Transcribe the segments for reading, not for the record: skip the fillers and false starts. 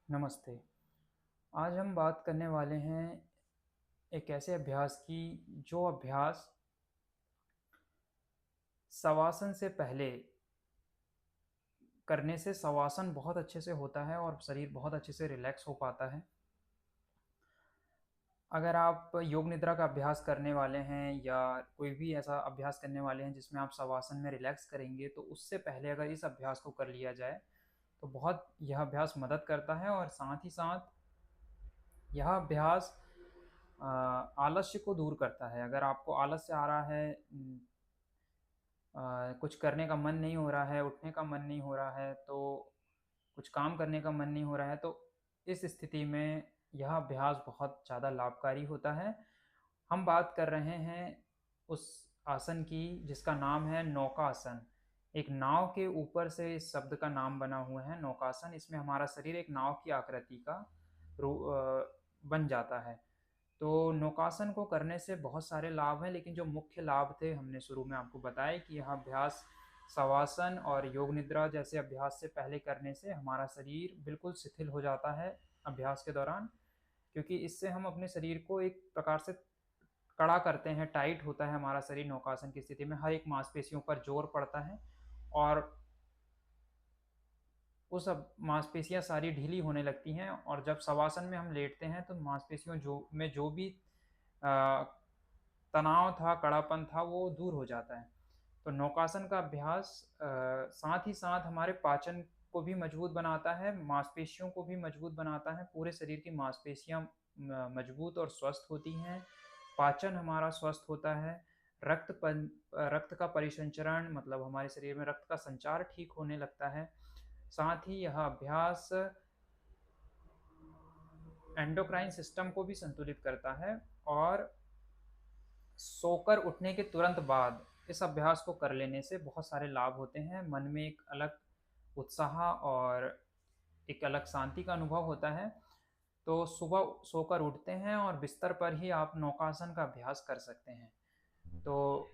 नमस्ते। आज हम बात करने वाले हैं एक ऐसे अभ्यास की जो अभ्यास शवासन से पहले करने से शवासन बहुत अच्छे से होता है और शरीर बहुत अच्छे से रिलैक्स हो पाता है। अगर आप योग निद्रा का अभ्यास करने वाले हैं या कोई भी ऐसा अभ्यास करने वाले हैं जिसमें आप शवासन में रिलैक्स करेंगे, तो उससे पहले अगर इस अभ्यास को कर लिया जाए, तो बहुत यह अभ्यास मदद करता है और साथ ही साथ यह अभ्यास आलस्य को दूर करता है। अगर आपको आलस्य आ रहा है, कुछ करने का मन नहीं हो रहा है, उठने का मन नहीं हो रहा है, तो कुछ काम करने का मन नहीं हो रहा है, तो इस स्थिति में यह अभ्यास बहुत ज़्यादा लाभकारी होता है। हम बात कर रहे हैं उस आसन की जिसका नाम है नौकासन। एक नाव के ऊपर से इस शब्द का नाम बना हुआ है नौकासन। इसमें हमारा शरीर एक नाव की आकृति का बन जाता है। तो नौकासन को करने से बहुत सारे लाभ हैं, लेकिन जो मुख्य लाभ थे हमने शुरू में आपको बताया कि यह अभ्यास शवासन और योग निद्रा जैसे अभ्यास से पहले करने से हमारा शरीर बिल्कुल शिथिल हो जाता है अभ्यास के दौरान, क्योंकि इससे हम अपने शरीर को एक प्रकार से कड़ा करते हैं, टाइट होता है हमारा शरीर नौकासन की स्थिति में, हर एक मांसपेशियों पर जोर पड़ता है और वो सब मांसपेशियाँ सारी ढीली होने लगती हैं और जब शवासन में हम लेटते हैं तो मांसपेशियों जो भी अ, तनाव था, कड़ापन था, वो दूर हो जाता है। तो नौकासन का अभ्यास साथ ही साथ हमारे पाचन को भी मजबूत बनाता है, मांसपेशियों को भी मजबूत बनाता है, पूरे शरीर की मांसपेशियाँ मजबूत और स्वस्थ होती हैं, पाचन हमारा स्वस्थ होता है, रक्त का परिसंचरण मतलब हमारे शरीर में रक्त का संचार ठीक होने लगता है। साथ ही यह अभ्यास एंडोक्राइन सिस्टम को भी संतुलित करता है और सोकर उठने के तुरंत बाद इस अभ्यास को कर लेने से बहुत सारे लाभ होते हैं। मन में एक अलग उत्साह और एक अलग शांति का अनुभव होता है। तो सुबह सोकर उठते हैं और बिस्तर पर ही आप नौकासन का अभ्यास कर सकते हैं। तो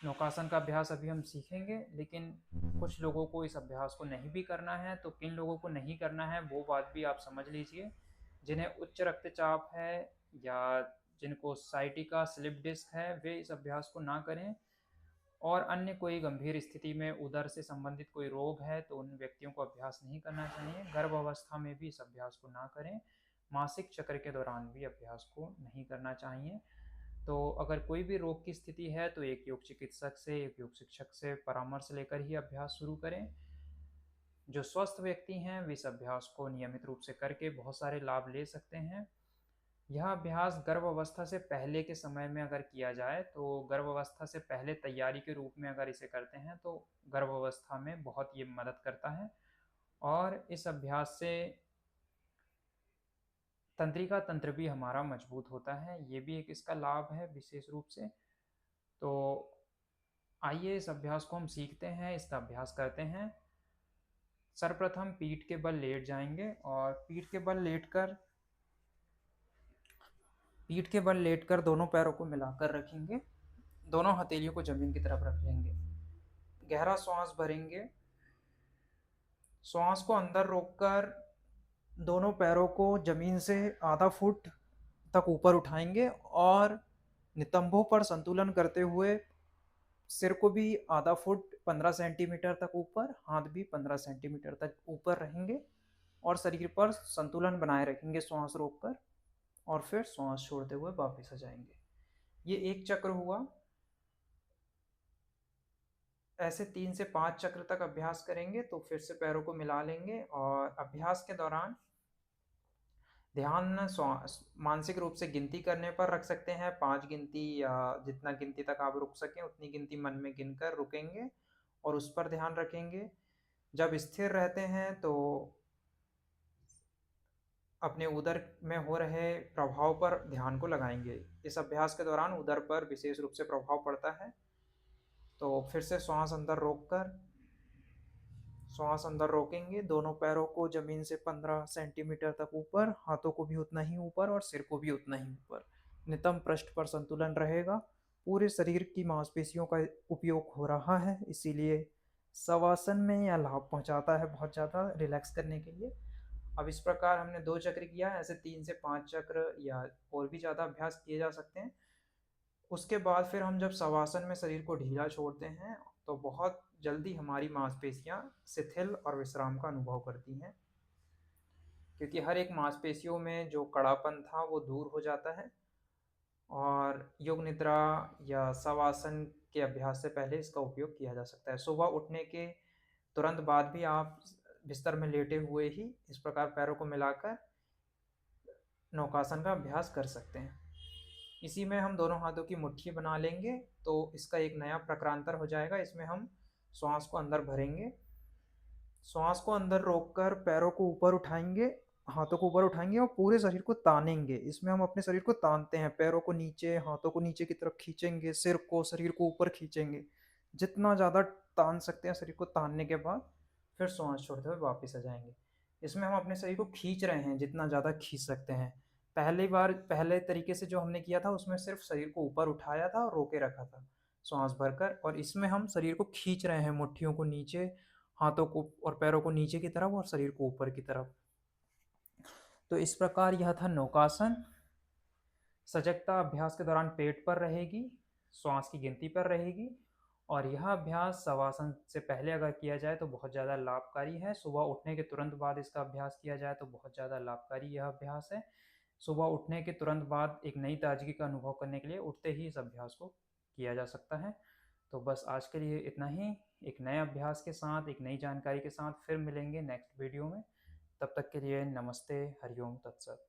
नौकासन का अभ्यास अभी हम सीखेंगे, लेकिन कुछ लोगों को इस अभ्यास को नहीं भी करना है, तो किन लोगों को नहीं करना है वो बात भी आप समझ लीजिए। जिन्हें उच्च रक्तचाप है या जिनको साइटिका स्लिप डिस्क है, वे इस अभ्यास को ना करें और अन्य कोई गंभीर स्थिति में उदर से संबंधित कोई रोग है तो उन व्यक्तियों को अभ्यास नहीं करना चाहिए। गर्भ अवस्था में भी इस अभ्यास को ना करें। मासिक चक्र के दौरान भी अभ्यास को नहीं करना चाहिए। तो अगर कोई भी रोग की स्थिति है तो एक योग चिकित्सक से, एक योग शिक्षक से परामर्श लेकर ही अभ्यास शुरू करें। जो स्वस्थ व्यक्ति हैं वे इस अभ्यास को नियमित रूप से करके बहुत सारे लाभ ले सकते हैं। यह अभ्यास गर्भ अवस्था से पहले के समय में अगर किया जाए तो गर्भ अवस्था से पहले तैयारी के रूप में अगर इसे करते हैं तो गर्भ अवस्था में बहुत ये मदद करता है और इस अभ्यास से तंत्रिका तंत्र भी हमारा मजबूत होता है। ये भी एक इसका लाभ है विशेष रूप से। तो आइए इस अभ्यास को हम सीखते हैं, इसका अभ्यास करते हैं। सर्वप्रथम पीठ के बल लेट जाएंगे और पीठ के बल लेटकर दोनों पैरों को मिलाकर रखेंगे। दोनों हथेलियों को जमीन की तरफ रख लेंगे। गहरा श्वास भरेंगे। श्वास को अंदर रोककर दोनों पैरों को जमीन से आधा फुट तक ऊपर उठाएंगे और नितंबों पर संतुलन करते हुए सिर को भी आधा फुट 15 सेंटीमीटर तक ऊपर, हाथ भी 15 सेंटीमीटर तक ऊपर रहेंगे और शरीर पर संतुलन बनाए रखेंगे श्वास रोककर और फिर श्वास छोड़ते हुए वापस आ जाएंगे। ये एक चक्र हुआ। ऐसे 3 से 5 चक्र तक अभ्यास करेंगे तो फिर से पैरों को मिला लेंगे और अभ्यास के दौरान ध्यान मानसिक रूप से गिनती करने पर रख सकते हैं। 5 गिनती या जितना गिनती तक आप रुक सकें उतनी गिनती मन में गिनकर रुकेंगे और उस पर ध्यान रखेंगे। जब स्थिर रहते हैं तो अपने उदर में हो रहे प्रभाव पर ध्यान को लगाएंगे। इस अभ्यास के दौरान उदर पर विशेष रूप से प्रभाव पड़ता है। तो फिर से श्वास अंदर रोकेंगे। दोनों पैरों को जमीन से 15 सेंटीमीटर तक ऊपर, हाथों को भी उतना ही ऊपर और सिर को भी उतना ही ऊपर। नितंब पृष्ठ पर संतुलन रहेगा। पूरे शरीर की मांसपेशियों का उपयोग हो रहा है, इसीलिए शवासन में यह लाभ पहुंचाता है बहुत ज़्यादा रिलैक्स करने के लिए। अब इस प्रकार हमने 2 चक्र किया, ऐसे 3 से 5 चक्र या और भी ज़्यादा अभ्यास किए जा सकते हैं। उसके बाद फिर हम जब शवासन में शरीर को ढीला छोड़ते हैं, तो बहुत जल्दी हमारी मांसपेशियाँ शिथिल और विश्राम का अनुभव करती हैं, क्योंकि हर एक मांसपेशियों में जो कड़ापन था वो दूर हो जाता है। और योग निद्रा या शवासन के अभ्यास से पहले इसका उपयोग किया जा सकता है। सुबह उठने के तुरंत बाद भी आप बिस्तर में लेटे हुए ही इस प्रकार पैरों को मिलाकर नौकासन का अभ्यास कर सकते हैं। इसी में हम दोनों हाथों की मुट्ठी बना लेंगे, तो इसका एक नया प्रकारांतर हो जाएगा। इसमें हम श्वास को अंदर भरेंगे, श्वास को अंदर रोककर पैरों को ऊपर उठाएंगे, हाथों को ऊपर उठाएंगे और पूरे शरीर को तानेंगे। इसमें हम अपने शरीर को तानते हैं, पैरों को नीचे, हाथों को नीचे की तरफ खींचेंगे, सिर को, शरीर को ऊपर खींचेंगे। जितना ज़्यादा तान सकते हैं शरीर को, तानने के बाद फिर श्वास छोड़ते हुए वापस आ जाएंगे। इसमें हम अपने शरीर को खींच रहे हैं, जितना ज़्यादा खींच सकते हैं। पहली बार पहले तरीके से जो हमने किया था उसमें सिर्फ शरीर को ऊपर उठाया था और रोके रखा था श्वास भरकर, और इसमें हम शरीर को खींच रहे हैं, मुट्ठियों को नीचे, हाथों को और पैरों को नीचे की तरफ और शरीर को ऊपर की तरफ। तो इस प्रकार यह था नौकासन। सजगता अभ्यास के दौरान पेट पर रहेगी, श्वास की गिनती पर रहेगी, और यह अभ्यास शवासन से पहले अगर किया जाए तो बहुत ज़्यादा लाभकारी है। सुबह उठने के तुरंत बाद इसका अभ्यास किया जाए तो बहुत ज़्यादा लाभकारी यह अभ्यास है। सुबह उठने के तुरंत बाद एक नई ताजगी का अनुभव करने के लिए उठते ही इस अभ्यास को किया जा सकता है। तो बस आज के लिए इतना ही। एक नए अभ्यास के साथ, एक नई जानकारी के साथ फिर मिलेंगे नेक्स्ट वीडियो में। तब तक के लिए नमस्ते, हरिओम तत्सत।